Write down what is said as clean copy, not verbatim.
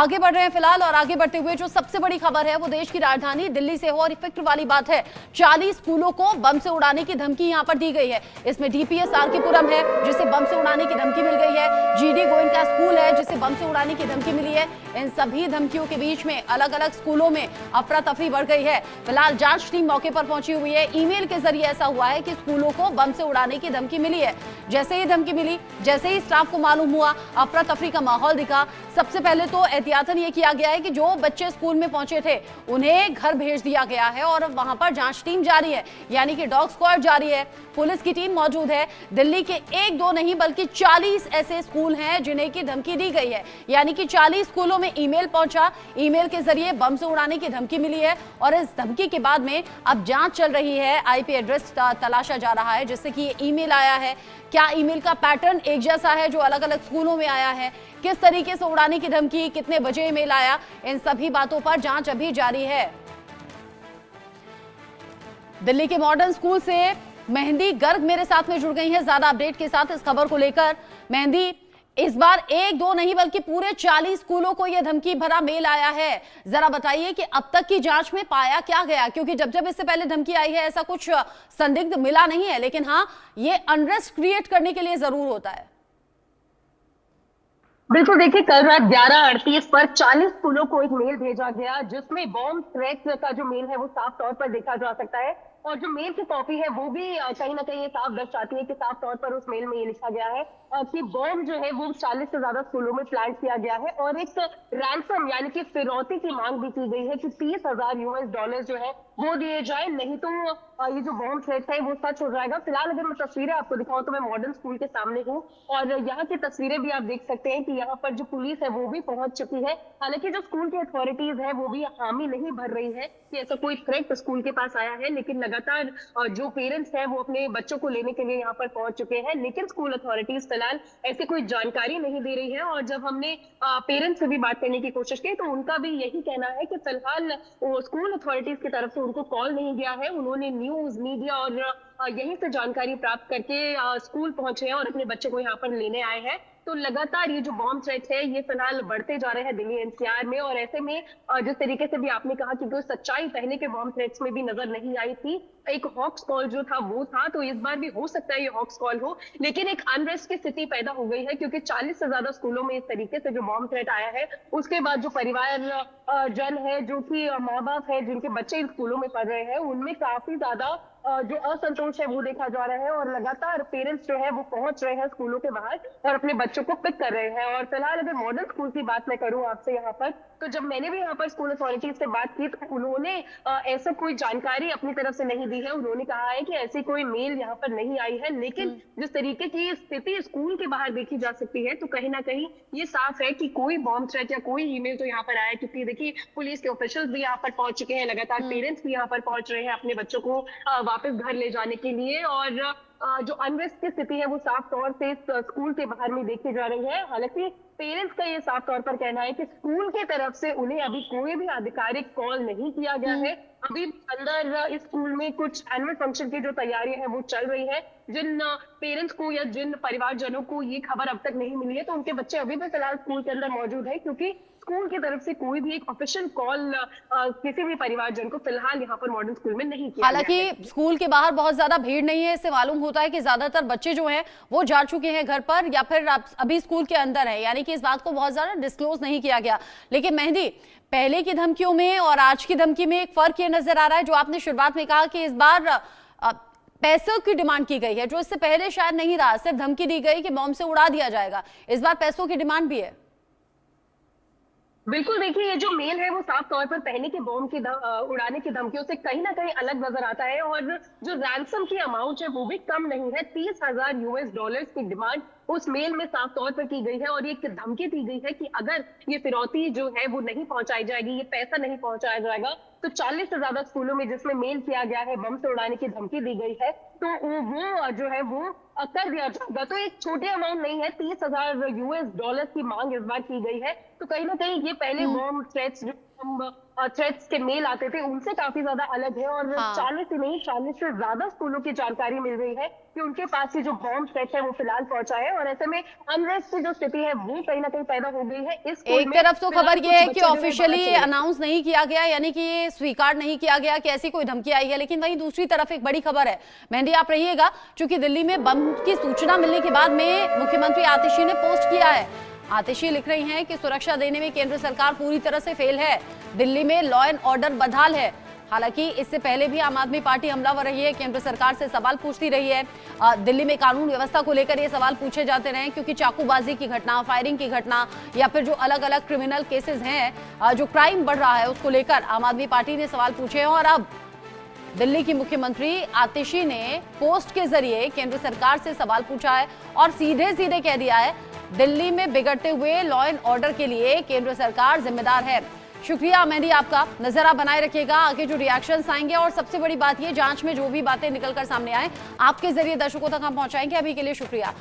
आगे बढ़ रहे हैं फिलहाल, और आगे बढ़ते हुए जो सबसे बड़ी खबर है वो देश की राजधानी दिल्ली से हो, और इफेक्ट वाली बात है 40 स्कूलों को बम से उड़ाने की धमकी यहां पर दी गई है। इसमें डीपीएस आरकेपुरम है जिसे बम से उड़ाने की धमकी मिल गई है, जीडी गोयनका स्कूल है जिसे बम से उड़ाने की धमकी मिली है। इन सभी धमकियों के बीच में अलग अलग स्कूलों में अफरा तफरी बढ़ गई है। फिलहाल जांच टीम मौके पर पहुंची हुई है। ईमेल के जरिए ऐसा हुआ है कि स्कूलों को बम से उड़ाने की धमकी मिली है। जैसे ही धमकी मिली, जैसे ही स्टाफ को मालूम हुआ, अफरा तफरी का माहौल दिखा। सबसे पहले तो एहतियातन ये किया गया है कि जो बच्चे स्कूल में पहुंचे थे उन्हें घर भेज दिया गया है और वहां पर जांच टीम जारी है, यानी कि डॉग स्क्वाड जारी है, पुलिस की टीम मौजूद है। दिल्ली के एक दो नहीं बल्कि 40 ऐसे स्कूल हैं जिन्हें की धमकी दी गई है, यानी कि 40 स्कूलों में ईमेल पहुंचा, ईमेल के जरिए बम से उड़ाने की धमकी मिली है। और इस धमकी के बाद में अब जांच चल रही है, आईपी एड्रेस तलाशा जा रहा है जिससे कि ये ईमेल आया है। क्या ईमेल का पैटर्न एक जैसा है जो अलग अलग स्कूलों में आया है, किस तरीके से उड़ाने की धमकी, कितने बजे ईमेल आया, इन सभी बातों पर जांच अभी जारी है। दिल्ली के मॉडर्न स्कूल से मेहंदी गर्ग मेरे साथ में जुड़ गई है ज्यादा अपडेट के साथ इस खबर को लेकर। मेहंदी, इस बार एक दो नहीं बल्कि पूरे 40 स्कूलों को यह धमकी भरा मेल आया है। जरा बताइए कि अब तक की जांच में पाया क्या गया, क्योंकि जब जब इससे पहले धमकी आई है ऐसा कुछ संदिग्ध मिला नहीं है, लेकिन हाँ, ये अनरेस्ट क्रिएट करने के लिए जरूर होता है। बिल्कुल, देखिए कल रात 11:38 पर 40 स्कूलों को एक मेल भेजा गया जिसमें बॉम्ब थ्रेट का जो मेल है वो साफ तौर पर देखा जा सकता है, और जो मेल की कॉपी है वो भी कहीं ना कहीं ये साफ दर्शाती है कि साफ तौर पर उस मेल में ये लिखा गया है कि बॉम्ब जो है वो 40 से ज्यादा स्कूलों में प्लांट किया गया है, और एक रैंसम यानी कि फिरौती की मांग भी की गई है कि $30,000 जो है वो दिए जाए, नहीं तो ये जो बॉम्ब थ्रेट है वो सच हो जाएगा। फिलहाल अगर मैं तस्वीरें आपको दिखाऊं तो मैं मॉडर्न स्कूल के सामने हूँ, और यहाँ की तस्वीरें भी आप देख सकते हैं कि यहाँ पर जो पुलिस है वो भी पहुंच चुकी है। हालांकि जो स्कूल की अथॉरिटीज है वो भी हामी नहीं भर रही है कि ऐसा कोई थ्रेट स्कूल के पास आया है, लेकिन लगातार जो पेरेंट्स हैं वो अपने बच्चों को लेने के लिए यहाँ पर पहुंच चुके हैं, लेकिन स्कूल अथॉरिटीज फिलहाल ऐसी कोई जानकारी नहीं दे रही है। और जब हमने पेरेंट्स से भी बात करने की कोशिश की तो उनका भी यही कहना है कि फिलहाल स्कूल अथॉरिटीज की तरफ से उनको कॉल नहीं गया है, उन्होंने न्यूज मीडिया और यहीं से जानकारी प्राप्त करके स्कूल पहुंचे हैं और अपने बच्चे को यहाँ पर लेने आए हैं। तो लगातार ये जो बॉम्ब थ्रेट है ये फिलहाल बढ़ते जा रहे हैं दिल्ली एनसीआर में, और ऐसे में जिस तरीके से भी आपने कहा कि कोई सच्चाई पहले के बॉम्ब थ्रेट्स में भी नजर नहीं आई थी, एक हॉक्स कॉल जो था वो था, तो इस बार भी हो सकता है ये हॉक्स कॉल हो, लेकिन एक अनरेस्ट की स्थिति पैदा हो गई है क्योंकि 40 से ज्यादा स्कूलों में इस तरीके से जो बॉम्ब थ्रेट आया है, उसके बाद जो परिवार जन है, जो कि माँ बाप है जिनके बच्चे इन स्कूलों में पढ़ रहे हैं, उनमें काफी ज्यादा जो असंतोष है वो देखा जा रहा है, और लगातार पेरेंट्स जो है वो पहुंच रहे हैं स्कूलों के बाहर और अपने बच्चों को पिक कर रहे हैं। और फिलहाल अगर मॉडर्न स्कूल की बात मैं करूं आपसे यहाँ पर, तो जब मैंने भी यहाँ पर स्कूल अथॉरिटीज से बात की तो उन्होंने ऐसा कोई जानकारी अपनी तरफ से नहीं दी है। उन्होंने कहा है कि ऐसी कोई मेल यहाँ पर नहीं आई है, लेकिन जिस तरीके की स्थिति स्कूल के बाहर देखी जा सकती है तो कहीं ना कहीं ये साफ है कि कोई बॉम्ब थ्रेट या कोई ईमेल तो यहाँ पर आया, क्योंकि देखिए पुलिस के ऑफिशियल्स भी यहाँ पर पहुंच चुके हैं, लगातार पेरेंट्स भी यहाँ पर पहुंच रहे हैं अपने बच्चों को वापस घर ले जाने के लिए, और जो अनरेस्ट की स्थिति है वो साफ तौर से स्कूल के बाहर में देखी जा रही है। हालांकि पेरेंट्स का ये साफ तौर पर कहना है कि स्कूल की तरफ से उन्हें अभी कोई भी आधिकारिक कॉल नहीं किया गया है। अभी अंदर इस स्कूल में कुछ एनुअल फंक्शन की जो तैयारियां हैं वो चल रही है। जिन पेरेंट्स को या जिन परिवारजनों को ये खबर अब तक नहीं मिली है तो उनके बच्चे अभी भी फिलहाल स्कूल के अंदर मौजूद है, क्योंकि स्कूल की तरफ से कोई भी एक ऑफिशियल कॉल किसी भी परिवारजन को फिलहाल यहाँ पर मॉडर्न स्कूल में नहीं किया। हालांकि स्कूल के बाहर बहुत ज्यादा भीड़ नहीं है, इससे मालूम होता है कि ज्यादातर बच्चे जो हैं वो जा चुके हैं घर पर या फिर अभी स्कूल के अंदर है, यानी कि इस बात को बहुत ज्यादा डिस्क्लोज नहीं किया गया। लेकिन मेहंदी, पहले की धमकियों में और आज की धमकी में एक फर्क ये नजर आ रहा है, जो आपने शुरुआत में कहा कि इस बार पैसों की डिमांड की गई है, जो इससे पहले शायद नहीं रहा, सिर्फ धमकी दी गई कि बॉम्ब से उड़ा दिया जाएगा। इस बार पैसों की डिमांड भी है। बिल्कुल, देखिए ये जो मेल है वो साफ तौर पर पहले के बॉम्ब की उड़ाने की धमकियों से कहीं ना कहीं अलग नजर आता है, और जो रैंसम की अमाउंट है वो भी कम नहीं है। $30,000 की डिमांड उस मेल में साफ तौर पर की गई है, और ये धमकी दी गई है कि अगर ये फिरौती जो है वो नहीं पहुंचाई जाएगी, ये पैसा नहीं पहुंचाया जाएगा, तो 40 से ज्यादा स्कूलों में जिसमें मेल किया गया है, बम से उड़ाने की धमकी दी गई है, तो वो जो है वो कर दिया जाएगा। तो एक छोटी अमाउंट नहीं है, $30,000 की मांग इस बार की गई है। तो कहीं ना कहीं ये पहले बॉम्ब थ्रेट्स जो हम थ्रेट्स के मेल आते थे उनसे काफी ज्यादा अलग है। और हाँ। 40 ही नहीं 40 से ज्यादा स्कूलों की जानकारी मिल रही है कि उनके पास ये जो बॉम्ब थ्रेट है वो फिलहाल पहुंचा है, और ऐसे में अनरेस्ट की जो स्थिति है वो कहीं ना कहीं पैदा हो गई है। इस स्कूल एक में तरफ तो फिलहाल खबर कुछ यह है बच्चे कि जो है ऑफिशियली बाहर चले गए। अनाउंस नहीं किया गया, यानी कि ये स्वीकार नहीं किया गया कि ऐसी कोई धमकी आई है, लेकिन वहीं दूसरी तरफ एक बड़ी खबर है। मेहंदी आप रहिएगा, क्योंकि दिल्ली में बम की सूचना मिलने के बाद में मुख्यमंत्री आतिशी ने पोस्ट किया है। आतिशी लिख रही हैं कि सुरक्षा देने में केंद्र सरकार पूरी तरह से फेल है, दिल्ली में लॉ एंड ऑर्डर बदहाल है। हालांकि इससे पहले भी आम आदमी पार्टी हमलावर रही है, केंद्र सरकार से सवाल पूछती रही है। दिल्ली में कानून व्यवस्था को लेकर ये सवाल पूछे जाते रहे, क्योंकि चाकूबाजी की घटना, फायरिंग की घटना या फिर जो अलग अलग क्रिमिनल केसेस हैं, जो क्राइम बढ़ रहा है उसको लेकर आम आदमी पार्टी ने सवाल पूछे हैं। और अब दिल्ली की मुख्यमंत्री आतिशी ने पोस्ट के जरिए केंद्र सरकार से सवाल पूछा है और सीधे सीधे कह दिया है, दिल्ली में बिगड़ते हुए लॉ एंड ऑर्डर के लिए केंद्र सरकार जिम्मेदार है। शुक्रिया मेहंदी आपका, नजर आप बनाए रखिएगा आगे जो रिएक्शंस आएंगे, और सबसे बड़ी बात ये, जांच में जो भी बातें निकलकर सामने आए आपके जरिए दर्शकों तक हम पहुंचाएंगे। अभी के लिए शुक्रिया।